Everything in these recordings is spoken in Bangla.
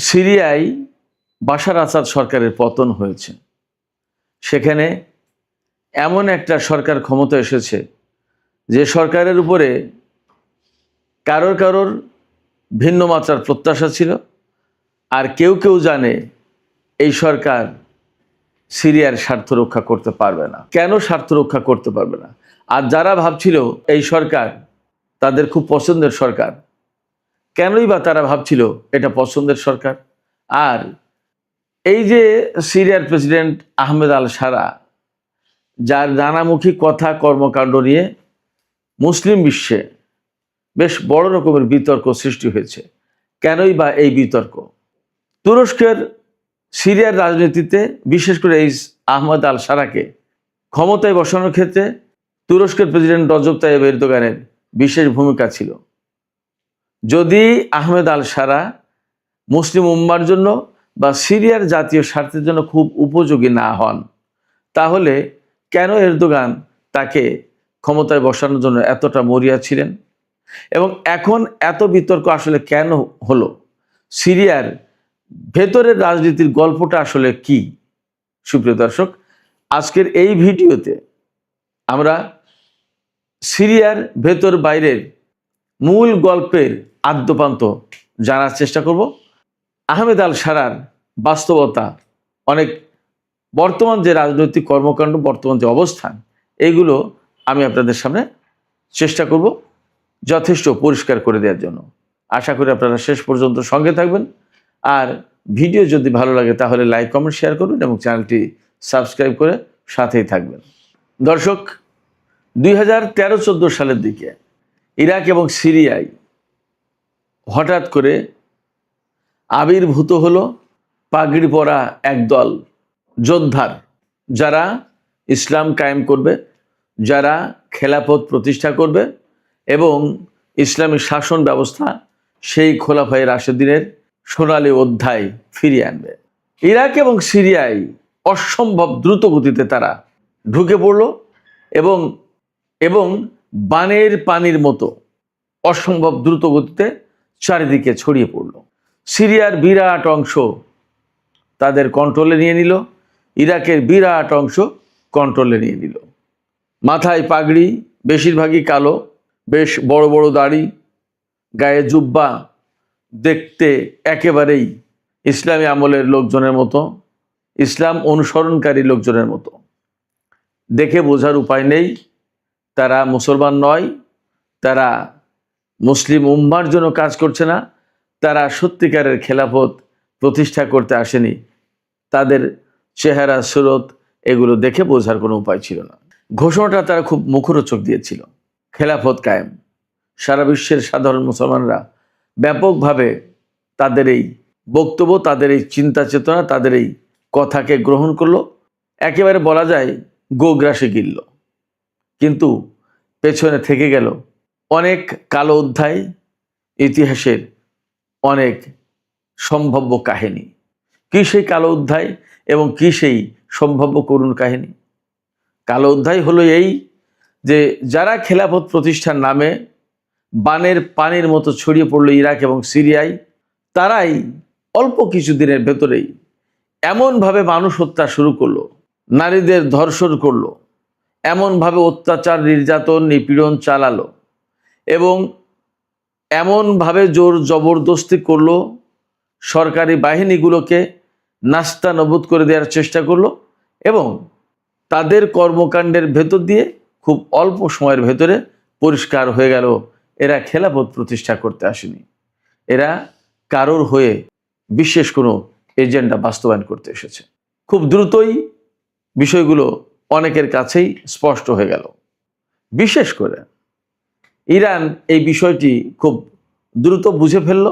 সিরিয়ায় বাশার আসাদ সরকারের পতন হয়েছে। সেখানে এমন একটা সরকার ক্ষমতা এসেছে যে সরকারের উপরে কারোর ভিন্ন মাত্রার প্রত্যাশা ছিল, আর কেউ কেউ জানে এই সরকার সিরিয়ার স্বার্থ রক্ষা করতে পারবে না। কেন স্বার্থ রক্ষা করতে পারবে না? আর যারা ভাবছিল এই সরকার তাদের খুব পছন্দের সরকার, কেনই বা তারা ভাবছিল এটা পছন্দের সরকার? আর এই যে সিরিয়ার প্রেসিডেন্ট আহমেদ আল সারা, যার নানামুখী কথা কর্মকাণ্ড নিয়ে মুসলিম বিশ্বে বেশ বড় রকমের বিতর্ক সৃষ্টি হয়েছে। কেনই বা এই বিতর্ক? তুরস্কের সিরিয়ার রাজনীতিতে বিশেষ করে এই আহমেদ আল সারাকে ক্ষমতায় বসানোর ক্ষেত্রে তুরস্কের প্রেসিডেন্ট রজব তাইয়েব এরদোগানের বিশেষ ভূমিকা ছিল। যদি আহমেদ আল সারা মুসলিম উম্মার জন্য বা সিরিয়ার জাতীয় স্বার্থের জন্য খুব উপযোগী না হন, তাহলে কেন এরদোগান তাকে ক্ষমতায় বসানোর জন্য এতটা মরিয়া ছিলেন? এবং এখন এত বিতর্ক আসলে কেন হলো? সিরিয়ার ভেতরের রাজনীতির গল্পটা আসলে কি? সুপ্রিয় দর্শক, আজকের এই ভিডিওতে আমরা সিরিয়ার ভেতর বাইরের মূল গল্পের আদ্যপান্ত জানার চেষ্টা করব। আহমেদ আল সারার বাস্তবতা, অনেক বর্তমান যে রাজনৈতিক কর্মকাণ্ড, বর্তমান যে অবস্থান, এগুলো আমি আপনাদের সামনে চেষ্টা করব যথেষ্ট পরিষ্কার করে দেওয়ার জন্য। আশা করি আপনারা শেষ পর্যন্ত সঙ্গে থাকবেন। আর ভিডিও যদি ভালো লাগে তাহলে লাইক, কমেন্ট, শেয়ার করবেন এবং চ্যানেলটি সাবস্ক্রাইব করে সাথেই থাকবেন। দর্শক, 2013-14 সালের দিকে ইরাক এবং সিরিয়ায় হঠাৎ করে আবির্ভূত হলো পাগড়ি পরা একদল যোদ্ধার, যারা ইসলাম কায়েম করবে, যারা খেলাফত প্রতিষ্ঠা করবে এবং ইসলামী শাসন ব্যবস্থা সেই খোলাফায়ে রাশেদিনের সোনালী অধ্যায় ফিরিয়ে আনবে। ইরাক এবং সিরিয়ায় অসম্ভব দ্রুত গতিতে তারা ঢুকে পড়ল এবং এবং বানের পানির মতো অসম্ভব দ্রুত গতিতে চারিদিকে ছড়িয়ে পড়ল। সিরিয়ার বিরাট অংশ তাদের কন্ট্রোলে নিয়ে নিল, ইরাকের বিরাট অংশ কন্ট্রোলে নিয়ে নিল। মাথায় পাগড়ি, বেশিরভাগই কালো, বেশ বড় বড় দাড়ি, গায়ে জুব্বা, দেখতে একেবারেই ইসলামী আমলের লোকজনের মতো, ইসলাম অনুসরণকারী লোকজনের মতো। দেখে বোঝার উপায় নেই তারা মুসলমান নয়, তারা মুসলিম উম্মার জন্য কাজ করছে না, তারা সত্যিকারের খেলাফত প্রতিষ্ঠা করতে আসেনি। তাদের চেহারা, সুরত, এগুলো দেখে বোঝার কোনো উপায় ছিল না। ঘোষণাটা তারা খুব মুখরোচক দিয়েছিল, খেলাফত কায়েম। সারা বিশ্বের সাধারণ মুসলমানরা ব্যাপকভাবে তাদের এই বক্তব্য, তাদের এই চিন্তা চেতনা, তাদের এই কথাকে গ্রহণ করলো, একেবারে বলা যায় গোগ্রাসে গিলল। কিন্তু পেছনে থেকে গেল অনেক কালো অধ্যায়, ইতিহাসের অনেক সম্ভাব্য কাহিনী। কি সেই কালো অধ্যায় এবং কি সেই সম্ভাব্য করুণ কাহিনী? কালো অধ্যায় হলো এই যে যারা খেলাফত প্রতিষ্ঠার নামে বানের পানির মতো ছড়িয়ে পড়লো ইরাক এবং সিরিয়ায়, তারাই অল্প কিছুদিনের ভেতরেই এমনভাবে মানুষ হত্যা শুরু করলো, নারীদের ধর্ষণ করলো, এমনভাবে অত্যাচার, নির্যাতন, নিপীড়ন চালালো এবং এমনভাবে জোর জবরদস্তি করলো, সরকারি বাহিনীগুলোকে নাস্তানাবুদ করে দেওয়ার চেষ্টা করলো এবং তাদের কর্মকাণ্ডের ভেতর দিয়ে খুব অল্প সময়ের ভেতরে পরিষ্কার হয়ে গেল এরা খেলাফত প্রতিষ্ঠা করতে আসেনি, এরা কারোর হয়ে বিশেষ কোনো এজেন্ডা বাস্তবায়ন করতে এসেছে। খুব দ্রুতই বিষয়গুলো অনেকের কাছেই স্পষ্ট হয়ে গেল। বিশেষ করে ইরান এই বিষয়টি খুব দ্রুত বুঝে ফেলল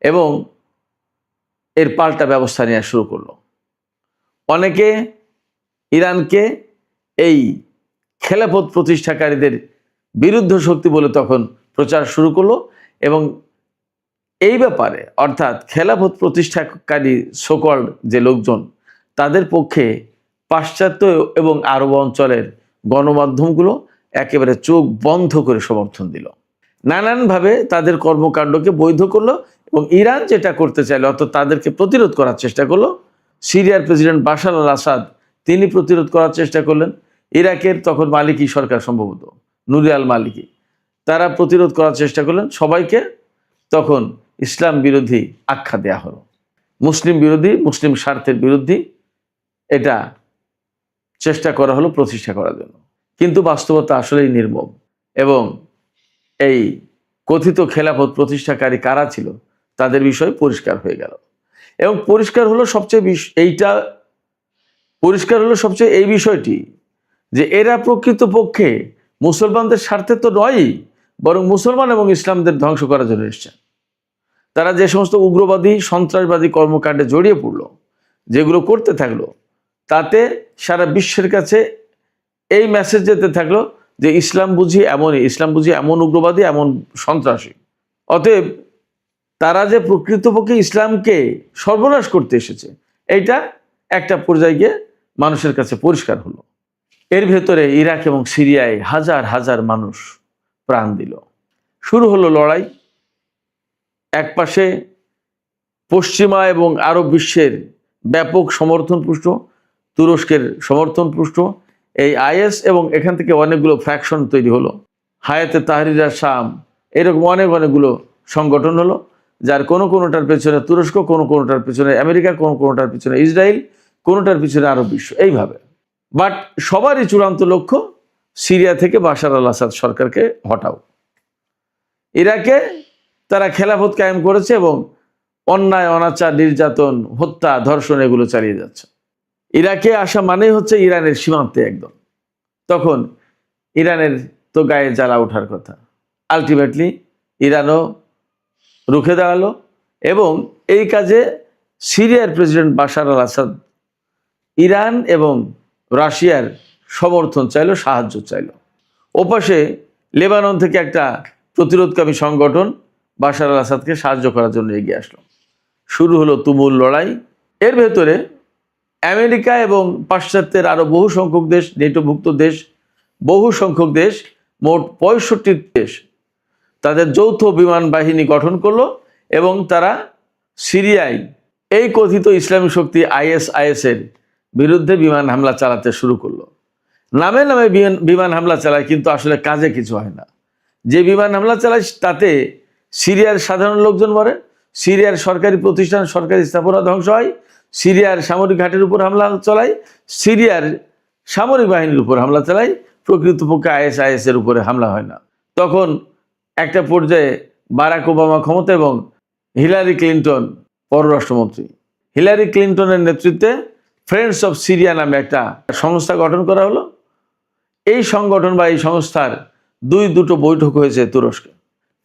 এবং এর পাল্টা ব্যবস্থা নেওয়া শুরু করলো। অনেকে ইরানকে এই খেলাফত প্রতিষ্ঠাকারীদের বিরুদ্ধ শক্তি বলে তখন প্রচার শুরু করলো এবং এই ব্যাপারে, অর্থাৎ খেলাফত প্রতিষ্ঠাকারী সকল্ড যে লোকজন, তাদের পক্ষে পাশ্চাত্য এবং আরব অঞ্চলের গণমাধ্যমগুলো একেবারে চোখ বন্ধ করে সমর্থন দিল, নানানভাবে তাদের কর্মকাণ্ডকে বৈধ করলো এবং ইরান যেটা করতে চাইলো, অর্থাৎ তাদেরকে প্রতিরোধ করার চেষ্টা করলো। সিরিয়ার প্রেসিডেন্ট বাশার আল আসাদ তিনি প্রতিরোধ করার চেষ্টা করলেন। ইরাকের তখন মালিকি সরকার, সম্ভবত নুরি আল মালিকি, তারা প্রতিরোধ করার চেষ্টা করলেন। সবাইকে তখন ইসলাম বিরোধী আখ্যা দেয়া হলো, মুসলিম বিরোধী, মুসলিম স্বার্থের বিরোধী এটা চেষ্টা করা হলো প্রতিষ্ঠা করার জন্য। কিন্তু বাস্তবতা আসলেই নির্মম, এবং এই কথিত খেলাফত প্রতিষ্ঠাকারী কারা ছিল তাদের বিষয় পরিষ্কার হয়ে গেল। এবং পরিষ্কার হলো সবচেয়ে এই বিষয়টি যে এরা প্রকৃতপক্ষে মুসলমানদের স্বার্থে তো নয়ই, বরং মুসলমান এবং ইসলামদের ধ্বংস করার জন্য এসেছেন। তারা যে সমস্ত উগ্রবাদী সন্ত্রাসবাদী কর্মকাণ্ডে জড়িয়ে পড়লো, যেগুলো করতে থাকলো, তাতে সারা বিশ্বের কাছে এই মেসেজ যেতে থাকলো যে ইসলাম বুঝি এমনই, ইসলাম বুঝি এমন উগ্রবাদী, এমন সন্ত্রাসী। অতএব তারা যে প্রকৃতপক্ষে ইসলামকে সর্বনাশ করতে এসেছে, এইটা একটা পর্যায়ে গিয়ে মানুষের কাছে পরিষ্কার হলো। এর ভেতরে ইরাক এবং সিরিয়ায় হাজার হাজার মানুষ প্রাণ দিল। শুরু হলো লড়াই। একপাশে পশ্চিমা এবং আরব বিশ্বের ব্যাপক সমর্থনপুষ্ট, তুরস্কের সমর্থনপুষ্ট এই আইএস, এবং এখান থেকে অনেকগুলো ফ্র্যাকশন তৈরি হলো। হায়াতে তাহরির শাম, এরকম অনেকগুলো সংগঠন হলো, যার কোনোটার পেছনে তুরস্ক, কোনোটার পেছনে আমেরিকা, কোনোটার পেছনে ইসরায়েল, কোনোটার পিছনে আরব বিশ্ব, এইভাবে। বাট সবারই চূড়ান্ত লক্ষ্য সিরিয়া থেকে বাশার আল আসাদ সরকারকে হটাও। ইরাকে তারা খেলাফত কায়েম করেছে এবং অন্যায়, অনাচার, নির্যাতন, হত্যা, ধর্ষণ এগুলো চালিয়ে যাচ্ছে। ইরাকে আসা মানেই হচ্ছে ইরানের সীমান্তে একদম। তখন ইরানের তো গায়ে জ্বালা ওঠার কথা। আলটিমেটলি ইরানও রুখে দাঁড়ালো, এবং এই কাজে সিরিয়ার প্রেসিডেন্ট বাশার আল আসাদ ইরান এবং রাশিয়ার সমর্থন চাইলো, সাহায্য চাইলো। ওপাশে লেবানন থেকে একটা প্রতিরোধকামী সংগঠন বাশার আল আসাদকে সাহায্য করার জন্য এগিয়ে আসলো। শুরু হলো তুমুল লড়াই। এর ভেতরে আমেরিকা এবং পাশ্চাত্যের আরো বহু সংখ্যক দেশ, নেটোভুক্ত দেশ, বহু সংখ্যক দেশ, মোট 65 দেশ তাদের যৌথ বিমান বাহিনী গঠন করলো, এবং তারা সিরিয়ায় এই কথিত ইসলামী শক্তি ISIS এর বিরুদ্ধে বিমান হামলা চালাতে শুরু করলো। নামে নামে বিমান হামলা চালায়, কিন্তু আসলে কাজে কিছু হয় না। যে বিমান হামলা চালায় তাতে সিরিয়ার সাধারণ লোকজন মরে, সিরিয়ার সরকারি প্রতিষ্ঠান, সরকারি স্থাপনা ধ্বংস হয়, সিরিয়ার সামরিক ঘাটের উপর হামলা চালায়, সিরিয়ার সামরিক বাহিনীর উপর হামলা চালায়। প্রকৃতপক্ষে ISIS এর উপরে হামলা হয় না। তখন একটা পর্যায়ে বারাক ওবামা ক্ষমতা এবং হিলারি ক্লিন্টন পররাষ্ট্রমন্ত্রী, হিলারি ক্লিন্টনের নেতৃত্বে ফ্রেন্ডস অফ সিরিয়া নামে একটা সংস্থা গঠন করা হলো। এই সংগঠন বা এই সংস্থার দুটো বৈঠক হয়েছে তুরস্কে,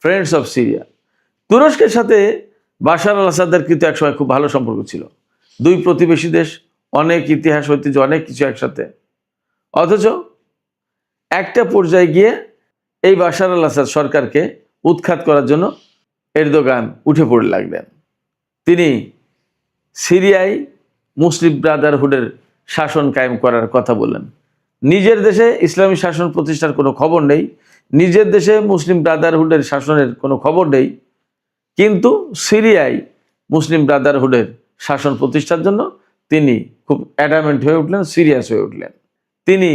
ফ্রেন্ডস অফ সিরিয়া। তুরস্কের সাথে বাশার আল আসাদের কিন্তু একসময় খুব ভালো সম্পর্ক ছিল। দুই প্রতিবেশী দেশ, অনেক ইতিহাস, ঐতিহ্য, অনেক কিছু একসাথে। অথচ একটা পর্যায়ে গিয়ে এই বাশার আল আসাদ সরকারকে উৎখাত করার জন্য এরদোগান উঠে পড়ে লাগলেন। তিনি সিরিয়ায় মুসলিম ব্রাদারহুডের শাসন কায়েম করার কথা বললেন। নিজের দেশে ইসলামী শাসন প্রতিষ্ঠার কোনো খবর নেই, নিজের দেশে মুসলিম ব্রাদারহুডের শাসনের কোনো খবর নেই, কিন্তু সিরিয়ায় মুসলিম ব্রাদারহুডের শাসন প্রতিষ্ঠার জন্য তিনি খুব অ্যাডামেন্ট হয়ে উঠলেন, সিরিয়াস হয়ে উঠলেন। তিনি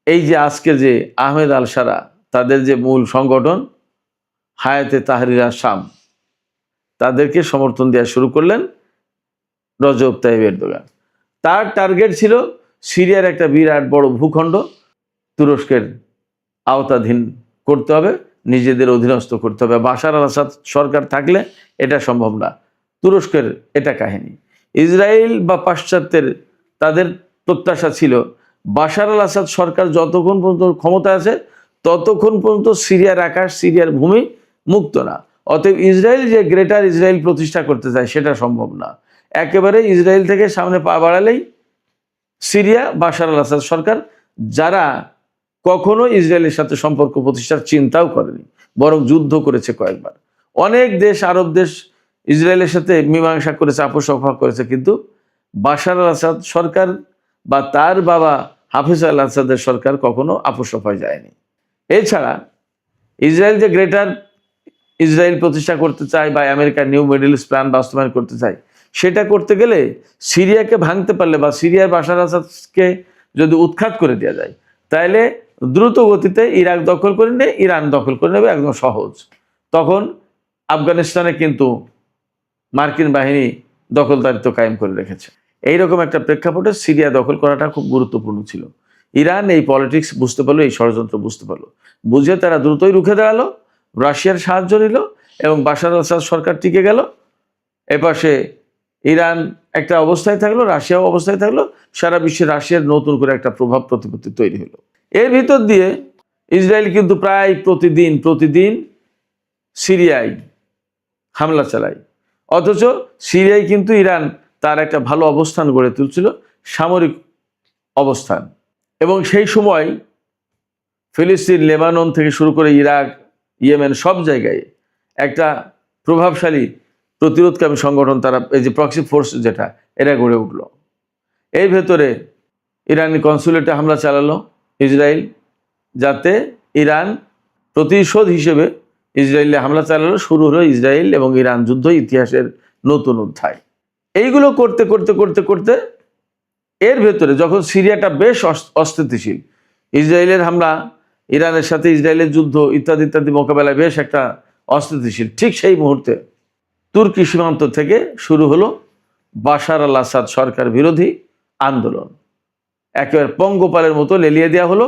এই যে আজকে যে আহমেদ আল সারা, তাদের যে মূল সংগঠন হায়াতে তাহরির শাম, তাদেরকে সমর্থন দেওয়া শুরু করলেন রজব তাইয়িব এরদোগান। তার টার্গেট ছিল সিরিয়ার একটা বিরাট বড় ভূখণ্ড তুরস্কের আওতাধীন করতে হবে, নিজেদের অধীনস্থ করতে হবে। বাশার আল আসাদ সরকার থাকলে এটা সম্ভব না। তুরস্কের এটা কাহিনী। ইসরায়েল বা পাশ্চাত্যের তাদের প্রত্যাশা ছিল বাশার আল আসাদ সরকার যতক্ষণ পর্যন্ত ক্ষমতা আছে ততক্ষণ পর্যন্ত সিরিয়ার আকাশ, সিরিয়ার ভূমি মুক্ত না। অতএব ইসরায়েল যে গ্রেটার ইসরায়েল প্রতিষ্ঠা করতে চায় সেটা সম্ভব না। একেবারে ইসরায়েল থেকে সামনে পা বাড়ালেই সিরিয়া, বাশার আল আসাদ সরকার, যারা কখনো ইসরায়েলের সাথে সম্পর্ক প্রতিষ্ঠার চিন্তাও করেনি, বরং যুদ্ধ করেছে কয়েকবার। অনেক দেশ, আরব দেশ ইসরায়েলের সাথে মীমাংসা করেছে, আপোষ রফা করেছে, কিন্তু বাশার আল আসাদ সরকার বা তার বাবা হাফিজ আল আসাদের সরকার কখনো আপোষ রফায় যায়নি। এছাড়া ইসরায়েল যে গ্রেটার ইসরায়েল প্রতিষ্ঠা করতে চায় বা আমেরিকার নিউ মিডল ইস্ট প্ল্যান বাস্তবায়ন করতে চায়, সেটা করতে গেলে সিরিয়াকে ভাঙতে পারলে বা সিরিয়ার বাশার আসাদকে যদি উৎখাত করে দেওয়া যায়, তাহলে দ্রুত গতিতে ইরাক দখল করে নিয়ে ইরান দখল করে নেবে, একদম সহজ। তখন আফগানিস্তানে কিন্তু মার্কিন বাহিনী দখলদারিত্ব কায়েম করে রেখেছে। এইরকম একটা প্রেক্ষাপটে সিরিয়া দখল করাটা খুব গুরুত্বপূর্ণ ছিল। ইরান এই পলিটিক্স বুঝতে পারলো, এই ষড়যন্ত্র বুঝতে পারলো, বুঝে তারা দ্রুতই রুখে দাঁড়ালো, রাশিয়ার সাহায্য নিল এবং বাশার আসাদ সরকার টিকে গেল। এপাশে ইরান একটা অবস্থায় থাকলো, রাশিয়াও অবস্থায় থাকলো, সারা বিশ্বে রাশিয়ার নতুন করে একটা প্রভাব প্রতিপত্তি তৈরি হলো। এর ভিতর দিয়ে ইসরায়েল কিন্তু প্রায় প্রতিদিন সিরিয়ায় হামলা চালায়, অথচ সিরিয়ায় কিন্তু ইরান তার একটা ভালো অবস্থান গড়ে তুলছিল, সামরিক অবস্থান। এবং সেই সময় ফিলিস্তিন, লেবানন থেকে শুরু করে ইরাক, ইয়েমেন সব জায়গায় একটা প্রভাবশালী প্রতিরোধকামী সংগঠন, তারা এই যে প্রক্সি ফোর্স যেটা, এরা গড়ে উঠল। এর ভেতরে ইরানি কনসুলেটে হামলা চালালো ইসরায়েল, যাতে ইরান প্রতিশোধ হিসেবে ইসরায়েলে হামলা চালালো। শুরু হলো ইসরায়েল এবং ইরান যুদ্ধ, ইতিহাসের নতুন অধ্যায়। এইগুলো করতে করতে করতে করতে এর ভেতরে যখন সিরিয়াটা বেশ অস্থিতিশীল, ইসরায়েলের হামলা, ইরানের সাথে ইসরায়েলের যুদ্ধ ইত্যাদি ইত্যাদি মোকাবেলায় বেশ একটা অস্থিতিশীল, ঠিক সেই মুহূর্তে তুর্কি সীমান্ত থেকে শুরু হলো বাশার আল আসাদ সরকার বিরোধী আন্দোলন। একেবারে পঙ্গপালের মতো লেলিয়ে দেওয়া হলো।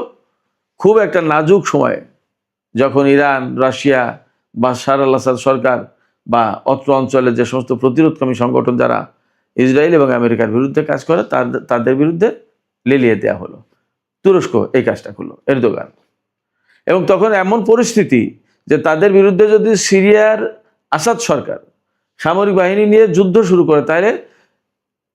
খুব একটা নাজুক সময়ে, যখন ইরান, রাশিয়া, বাশার আল আসাদ সরকার বা অত্র অঞ্চলের যে সমস্ত প্রতিরোধকামী সংগঠন যারা ইসরায়েল এবং আমেরিকার বিরুদ্ধে কাজ করে, তাদের বিরুদ্ধে লেলিয়ে দেওয়া হলো। তুরস্ক এই কাজটা করলো, এরদোগান। এবং তখন এমন পরিস্থিতি যে তাদের বিরুদ্ধে যদি সিরিয়ার আসাদ সরকার সামরিক বাহিনী নিয়ে যুদ্ধ শুরু করে, তাহলে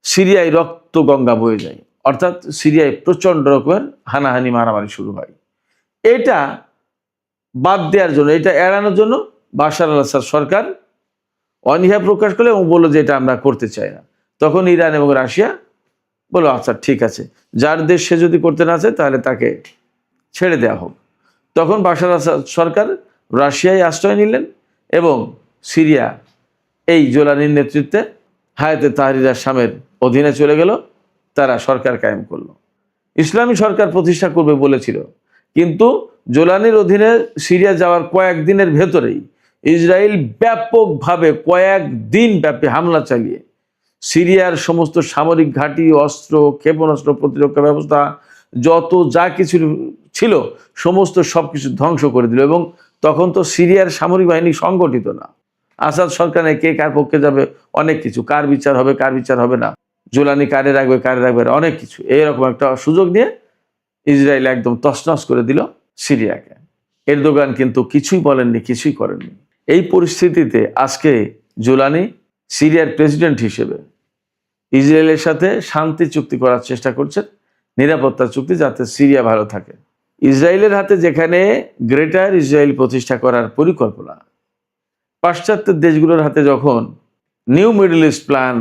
সিরিয়ায় রক্ত গঙ্গা বয়ে যায়, অর্থাৎ সিরিয়ায় প্রচণ্ড রকমের হানাহানি, মারামারি শুরু হয়। এটা বাদ দেওয়ার জন্য, এটা এড়ানোর জন্য বাশার আল আসাদ সরকার অনীহা প্রকাশ করলো এবং বললো যে এটা আমরা করতে চাই না। তখন ইরান এবং রাশিয়া বললো আচ্ছা ঠিক আছে, যার দেশ সে যদি করতে না চায় তাহলে তাকে ছেড়ে দেওয়া হোক। তখন বাশার আসাদ সরকার রাশিয়ায় আশ্রয় নিলেন এবং সিরিয়া এই জোলানির নেতৃত্বে হায়াতে তাহরির শামের অধীনে চলে গেল। তারা সরকার কায়েম করলো, ইসলামী সরকার প্রতিষ্ঠা করবে বলেছিল। কিন্তু জোলানির অধীনে সিরিয়া যাওয়ার কয়েকদিনের ভেতরেই ইসরায়েল ব্যাপকভাবে কয়েকদিন ব্যাপী হামলা চালিয়ে সিরিয়ার সমস্ত সামরিক ঘাঁটি, অস্ত্র, ক্ষেপণাস্ত্র, প্রতিরক্ষা ব্যবস্থা, যত যা কিছু ছিল সমস্ত সবকিছু ধ্বংস করে দিল। এবং তখন তো সিরিয়ার সামরিক বাহিনী সংগঠিত না, আসাদ সরকারে কে কার পক্ষে যাবে, অনেক কিছু, কার বিচার হবে কার বিচার হবে না, জোলানি কারে রাখবে কারে রাখবে, অনেক কিছু। এইরকম একটা সুযোগ নিয়ে ইসরায়েল একদম তছনছ করে দিল সিরিয়াকে। এরদোগান কিন্তু কিছুই বলেননি, কিছুই করেননি। এই পরিস্থিতিতে আজকে জোলানি সিরিয়ার প্রেসিডেন্ট হিসেবে ইসরায়েলের সাথে শান্তি চুক্তি করার চেষ্টা করছেন, নিরাপত্তা চুক্তি, যাতে সিরিয়া ভালো থাকে। ইসরায়েলের হাতে যেখানে গ্রেটার ইসরায়েল প্রতিষ্ঠা করার পরিকল্পনা, পাশ্চাত্যের দেশগুলোর হাতে যখন নিউ মিডল ইস্ট প্ল্যান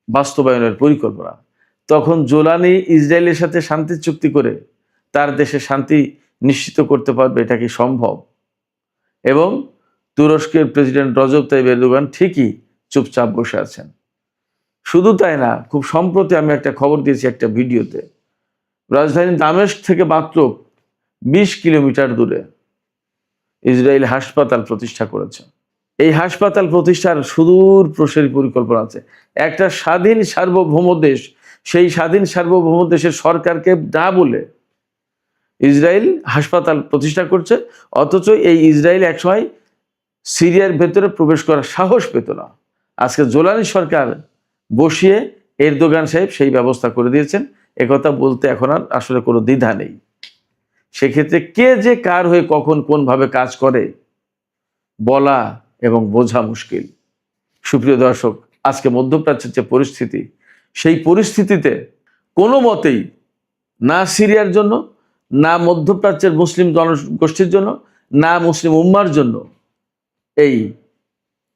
বাস্তবায়নের পরিকল্পনা, তখন জোলানি ইসরায়েলের সাথে শান্তি চুক্তি করে তার দেশে শান্তি নিশ্চিত করতে পারবে, এটা কি সম্ভব? এবং তুরস্কের প্রেসিডেন্ট রজব তাইয়িপ এরদোগান ঠিকই চুপচাপ বসে আছেন। শুধু তাই না, খুব সম্প্রতি আমি একটা খবর দিয়েছি একটা ভিডিওতে, রাজধানী দামেস্ক থেকে মাত্র 20 কিলোমিটার দূরে ইসরায়েল হাসপাতাল প্রতিষ্ঠা করেছে। এই হাসপাতাল প্রতিষ্ঠার সুদূর প্রসারী পরিকল্পনা আছে। একটা স্বাধীন সার্বভৌম দেশ, সেই স্বাধীন সার্বভৌম দেশের সরকারকে না বলে ইসরায়েল হাসপাতাল প্রতিষ্ঠা করছে, অথচ এই ইসরায়েল একসময় সিরিয়ার ভেতরে প্রবেশ করার সাহস পেত না। আজকে জোলানি সরকার বসিয়ে এরদোগান সাহেব সেই ব্যবস্থা করে দিয়েছেন। একথা বলতে এখন আর আসলে কোনো দ্বিধা নেই। সেক্ষেত্রে কে যে কার হয়ে কখন কোনভাবে কাজ করে বলা এবং বোঝা মুশকিল। সুপ্রিয় দর্শক, আজকে মধ্যপ্রাচ্যের যে পরিস্থিতি, সেই পরিস্থিতিতে কোনো মতেই না সিরিয়ার জন্য, না মধ্যপ্রাচ্যের মুসলিম জনগোষ্ঠীর জন্য, না মুসলিম উম্মার জন্য এই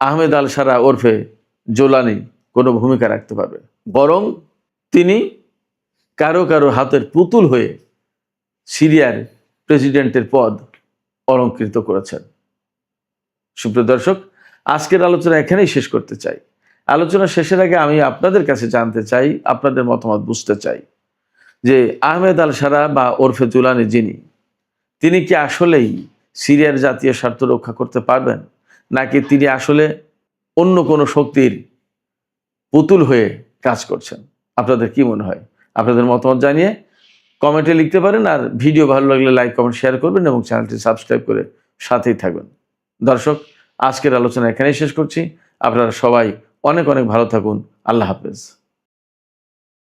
আহমেদ আল সারা ওরফে জোলানি কোনো ভূমিকা রাখতে পারবে, বরং তিনি কারো কারো হাতের পুতুল হয়ে সিরিয়ার প্রেসিডেন্টের পদ অলঙ্কৃত করেছেন। সুপ্রিয় দর্শক, আজকের আলোচনা এখানেই শেষ করতে চাই। আলোচনা শেষের আগে আমি আপনাদের কাছে জানতে চাই, আপনাদের মতামত বুঝতে চাই যে আহমেদ আল সারা বা ওরফে জুলানি তিনি কি আসলেই সিরিয়ার জাতীয় স্বার্থ রক্ষা করতে পারবেন, নাকি তিনি আসলে অন্য কোনো শক্তির পুতুল হয়ে কাজ করছেন? আপনাদের কি মনে হয়? আপনাদের মতামত জানিয়ে কমেন্টে লিখতে পারেন। আর ভিডিও ভালো লাগলে লাইক, কমেন্ট, শেয়ার করবেন এবং চ্যানেলটি সাবস্ক্রাইব করে সাথেই থাকবেন। দর্শক, আজকের আলোচনা এখানেই শেষ করছি। আপনারা সবাই অনেক অনেক ভালো থাকুন। আল্লাহ হাফেজ।